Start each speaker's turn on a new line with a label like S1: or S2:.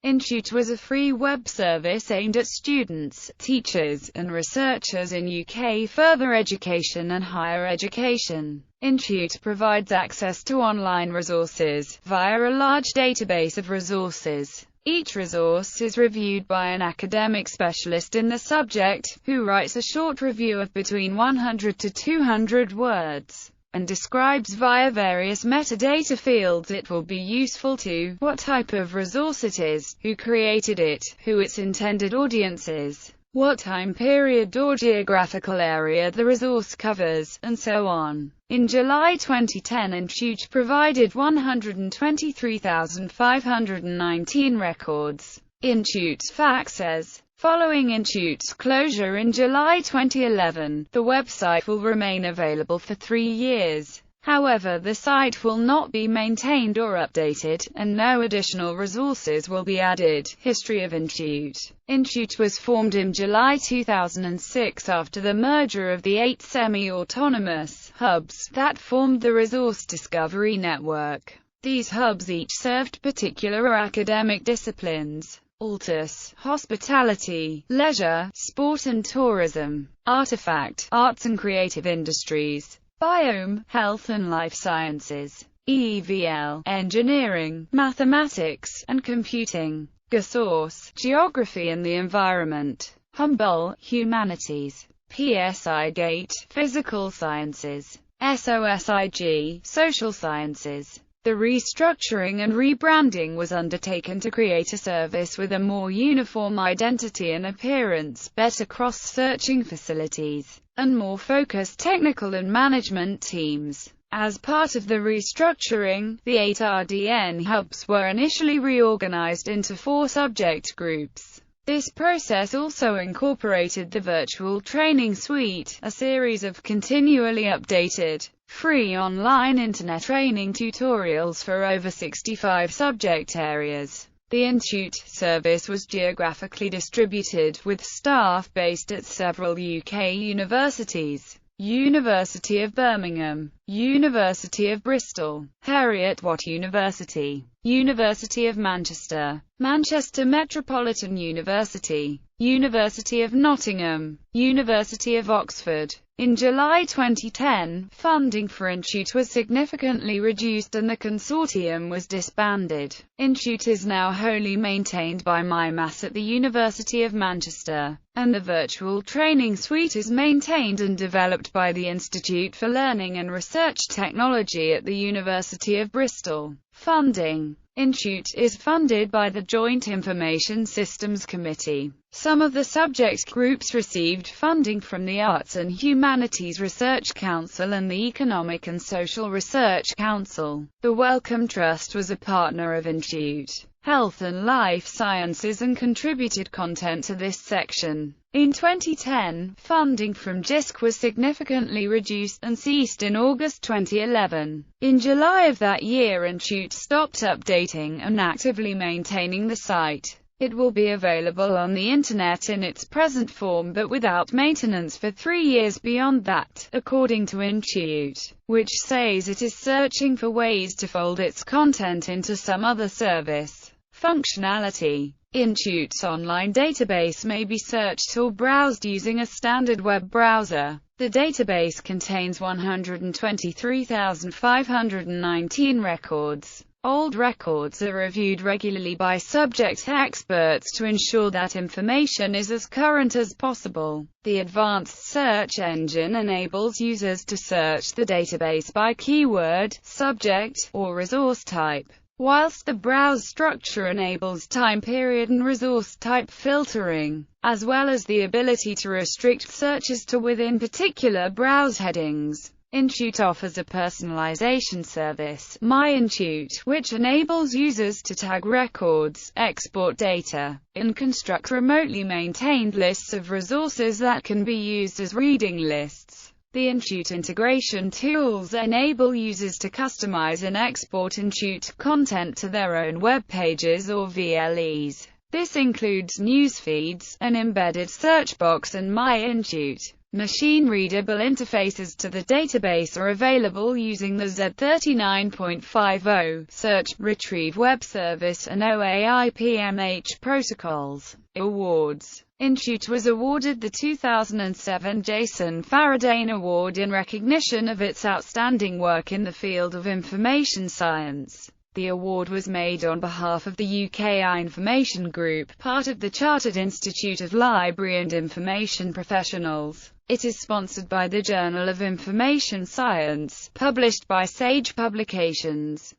S1: Intute was a free web service aimed at students, teachers, and researchers in UK further education and higher education. Intute provides access to online resources via a large database of resources. Each resource is reviewed by an academic specialist in the subject, who writes a short review of between 100 to 200 words, and describes via various metadata fields it will be useful to, what type of resource it is, who created it, who its intended audience is, what time period or geographical area the resource covers, and so on. In July 2010, Intute provided 123,519 records. Intute's FAQ says, following Intute's closure in July 2011, the website will remain available for 3 years. However, the site will not be maintained or updated, and no additional resources will be added. History of Intute. Intute was formed in July 2006 after the merger of the 8 semi-autonomous hubs that formed the Resource Discovery Network. These hubs each served particular academic disciplines: Altus, hospitality, leisure, sport and tourism; Artifact, arts and creative industries; Biome, health and life sciences; EVL, engineering, mathematics, and computing; Gesource, geography and the environment; Humboldt, humanities; PSI Gate, physical sciences; SOSIG, social sciences. The restructuring and rebranding was undertaken to create a service with a more uniform identity and appearance, better cross-searching facilities, and more focused technical and management teams. As part of the restructuring, the 8 RDN hubs were initially reorganized into 4 subject groups. This process also incorporated the Virtual Training Suite, a series of continually updated, free online internet training tutorials for over 65 subject areas. The Intute service was geographically distributed, with staff based at several UK universities: University of Birmingham, University of Bristol, Heriot-Watt University, University of Manchester, Manchester Metropolitan University, University of Nottingham, University of Oxford. In July 2010, funding for Intute was significantly reduced and the consortium was disbanded. Intute is now wholly maintained by MyMass at the University of Manchester, and the Virtual Training Suite is maintained and developed by the Institute for Learning and Research Technology at the University of Bristol. Funding. Intute is funded by the Joint Information Systems Committee. Some of the subject groups received funding from the Arts and Humanities Research Council and the Economic and Social Research Council. The Wellcome Trust was a partner of Intute Health and Life Sciences and contributed content to this section. In 2010, funding from JISC was significantly reduced and ceased in August 2011. In July of that year, Intute stopped updating and actively maintaining the site. It will be available on the internet in its present form but without maintenance for 3 years beyond that, according to Intute, which says it is searching for ways to fold its content into some other service. Functionality. Intute's online database may be searched or browsed using a standard web browser. The database contains 123,519 records. Old records are reviewed regularly by subject experts to ensure that information is as current as possible. The advanced search engine enables users to search the database by keyword, subject, or resource type, whilst the browse structure enables time period and resource type filtering, as well as the ability to restrict searches to within particular browse headings. Intute offers a personalization service, MyIntute, which enables users to tag records, export data, and construct remotely maintained lists of resources that can be used as reading lists. The Intute integration tools enable users to customize and export Intute content to their own web pages or VLEs. This includes news feeds, an embedded search box and MyIntute. Machine-readable interfaces to the database are available using the Z39.50 Search, Retrieve Web Service and OAI-PMH protocols. Awards. Intute was awarded the 2007 Jason Faradane Award in recognition of its outstanding work in the field of information science. The award was made on behalf of the UKI Information Group, part of the Chartered Institute of Library and Information Professionals. It is sponsored by the Journal of Information Science, published by Sage Publications.